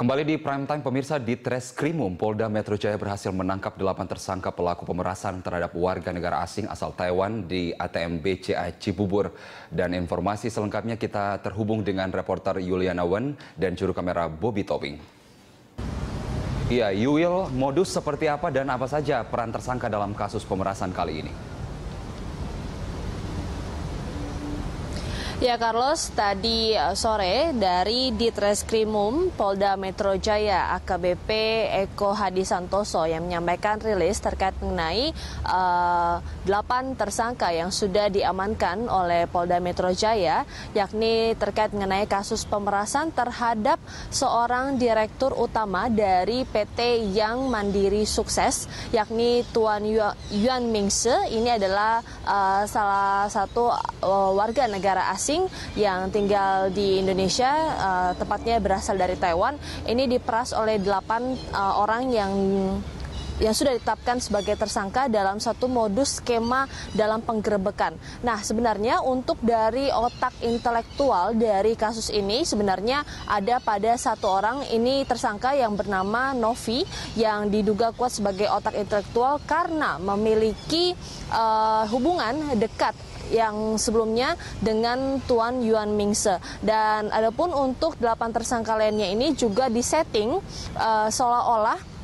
Kembali di Prime Time pemirsa, di Treskrimum, Polda Metro Jaya berhasil menangkap 8 tersangka pelaku pemerasan terhadap warga negara asing asal Taiwan di ATM BCA Cibubur. Dan informasi selengkapnya kita terhubung dengan reporter Yuliana Wen dan juru kamera Bobby Tobing. Iya, Yuil, modus seperti apa dan apa saja peran tersangka dalam kasus pemerasan kali ini? Ya Carlos, tadi sore dari Ditreskrimum Polda Metro Jaya AKBP Eko Hadi Santoso yang menyampaikan rilis terkait mengenai 8 tersangka yang sudah diamankan oleh Polda Metro Jaya, yakni terkait mengenai kasus pemerasan terhadap seorang direktur utama dari PT Yang Mandiri Sukses, yakni Tuan Yuan Mingse. Ini adalah salah satu warga negara asing yang tinggal di Indonesia, tepatnya berasal dari Taiwan. Ini diperas oleh 8 orang yang sudah ditetapkan sebagai tersangka dalam satu modus skema dalam penggerebekan. Nah, sebenarnya untuk dari otak intelektual dari kasus ini sebenarnya ada pada satu orang, ini tersangka yang bernama Novi, yang diduga kuat sebagai otak intelektual karena memiliki hubungan dekat yang sebelumnya dengan Tuan Yuan Mingse. Dan adapun untuk 8 tersangka lainnya ini juga disetting seolah-olah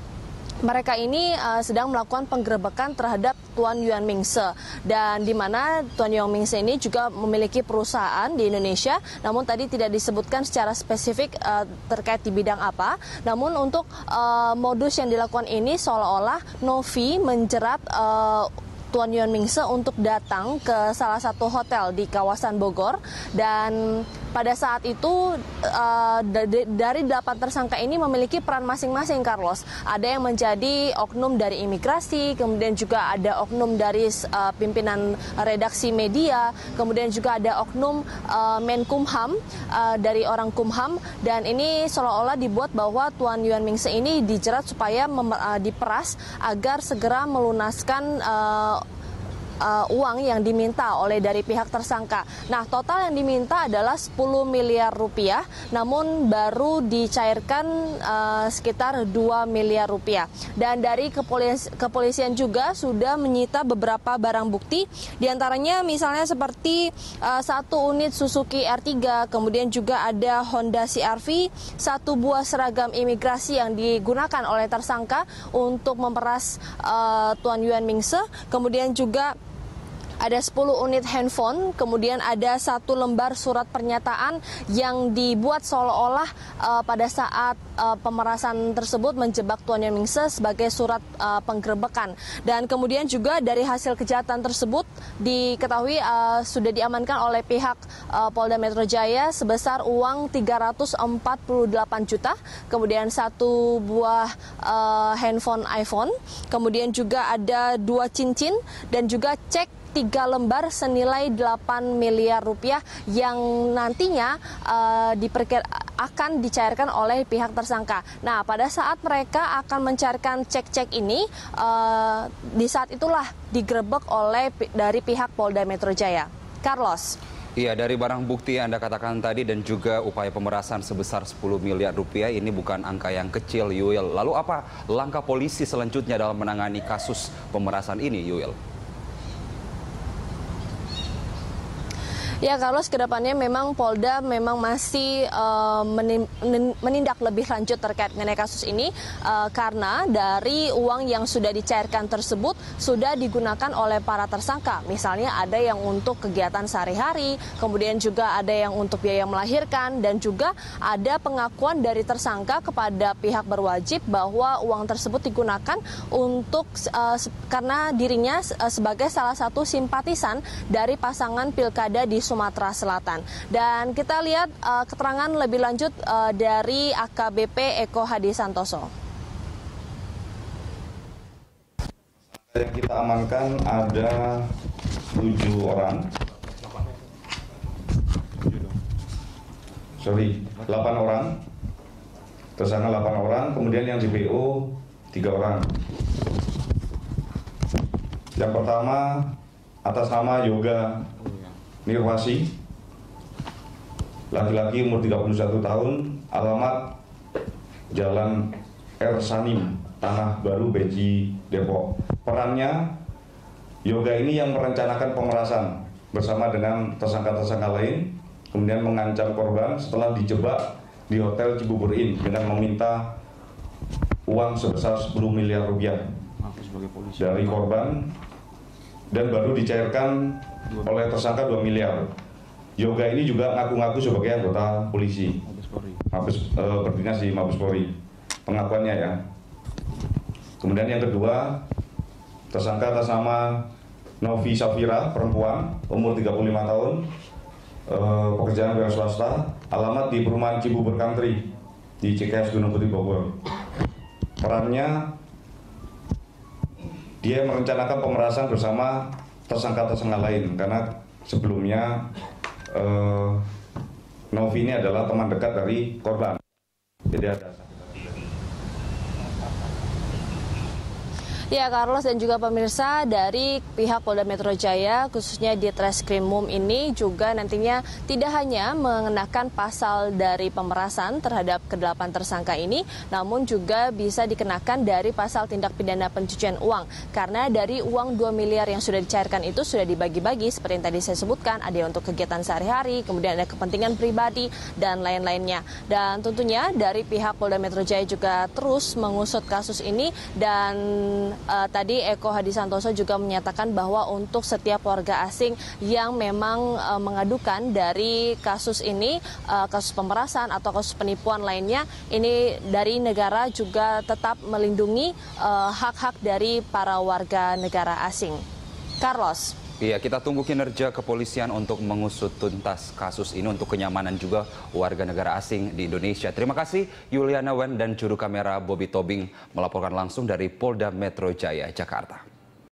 mereka ini sedang melakukan penggerebekan terhadap Tuan Yuan Mingse, dan di mana Tuan Yuan Mingse ini juga memiliki perusahaan di Indonesia, namun tadi tidak disebutkan secara spesifik terkait di bidang apa. Namun untuk modus yang dilakukan ini seolah-olah Novi menjerat Tuan Yuan Mingse untuk datang ke salah satu hotel di kawasan Bogor, dan pada saat itu dari 8 tersangka ini memiliki peran masing-masing, Carlos. Ada yang menjadi oknum dari imigrasi, kemudian juga ada oknum dari pimpinan redaksi media, kemudian juga ada oknum Menkumham dari orang Kumham, dan ini seolah-olah dibuat bahwa Tuan Yuan Mingse ini dijerat supaya diperas agar segera melunaskan uang yang diminta oleh dari pihak tersangka. Nah, total yang diminta adalah 10 miliar rupiah, namun baru dicairkan sekitar 2 miliar rupiah. Dan dari kepolisian juga sudah menyita beberapa barang bukti, diantaranya misalnya seperti 1 unit Suzuki R3, kemudian juga ada Honda CR-V, 1 buah seragam imigrasi yang digunakan oleh tersangka untuk memperas Tuan Yuan Mingse, kemudian juga ada 10 unit handphone, kemudian ada 1 lembar surat pernyataan yang dibuat seolah-olah pada saat pemerasan tersebut menjebak Tuan Yuan Mingse sebagai surat penggerebekan. Dan kemudian juga dari hasil kejahatan tersebut diketahui sudah diamankan oleh pihak Polda Metro Jaya sebesar uang 348 juta, kemudian 1 buah handphone iPhone, kemudian juga ada 2 cincin dan juga cek 3 lembar senilai 8 miliar rupiah yang nantinya akan dicairkan oleh pihak tersangka. Nah, pada saat mereka akan mencairkan cek-cek ini, di saat itulah digerebek oleh dari pihak Polda Metro Jaya. Carlos. Iya, dari barang bukti yang Anda katakan tadi dan juga upaya pemerasan sebesar 10 miliar rupiah, ini bukan angka yang kecil, Yuil. Lalu apa langkah polisi selanjutnya dalam menangani kasus pemerasan ini, Yuil? Ya, Carlos, kedepannya memang Polda memang masih menindak lebih lanjut terkait mengenai kasus ini karena dari uang yang sudah dicairkan tersebut sudah digunakan oleh para tersangka. Misalnya ada yang untuk kegiatan sehari-hari, kemudian juga ada yang untuk biaya melahirkan, dan juga ada pengakuan dari tersangka kepada pihak berwajib bahwa uang tersebut digunakan untuk karena dirinya sebagai salah satu simpatisan dari pasangan pilkada di Sumatera Selatan. Dan kita lihat keterangan lebih lanjut dari AKBP Eko Hadi Santoso. Yang kita amankan ada 7 orang. 8 orang. Tersangka 8 orang, kemudian yang DPO 3 orang. Yang pertama atas nama Yoga Nirwasi, laki-laki umur 31 tahun, alamat Jalan Ersanim, Tanah Baru, Beji, Depok. Perannya, Yoga ini yang merencanakan pemerasan bersama dengan tersangka-tersangka lain, kemudian mengancam korban setelah dijebak di Hotel Cibubur Inn dengan meminta uang sebesar 10 miliar rupiah dari korban dan baru dicairkan oleh tersangka 2 miliar. Yoga ini juga ngaku-ngaku sebagai anggota polisi, berdinas di Mabes Polri, pengakuannya ya. Kemudian yang kedua, tersangka atas nama Novi Safira, perempuan, umur 35 tahun, pekerjaan wira swasta, alamat di perumahan Cibubur Country di Cikeas Gunung Putri Bogor. Perannya, dia merencanakan pemerasan bersama tersangka-tersangka lain karena sebelumnya Novi ini adalah teman dekat dari korban. Jadi ada. Ya, Carlos dan juga pemirsa, dari pihak Polda Metro Jaya khususnya di Treskrimum ini juga nantinya tidak hanya mengenakan pasal dari pemerasan terhadap ke-8 tersangka ini, namun juga bisa dikenakan dari pasal tindak pidana pencucian uang. Karena dari uang 2 miliar yang sudah dicairkan itu sudah dibagi-bagi seperti yang tadi saya sebutkan, ada yang untuk kegiatan sehari-hari, kemudian ada kepentingan pribadi dan lain-lainnya. Dan tentunya dari pihak Polda Metro Jaya juga terus mengusut kasus ini dan tadi Eko Hadisantoso juga menyatakan bahwa untuk setiap warga asing yang memang mengadukan dari kasus ini, kasus pemerasan atau kasus penipuan lainnya, ini dari negara juga tetap melindungi hak-hak dari para warga negara asing. Carlos. Iya, kita tunggu kinerja kepolisian untuk mengusut tuntas kasus ini untuk kenyamanan juga warga negara asing di Indonesia. Terima kasih Yuliana Wen dan juru kamera Bobby Tobing melaporkan langsung dari Polda Metro Jaya, Jakarta.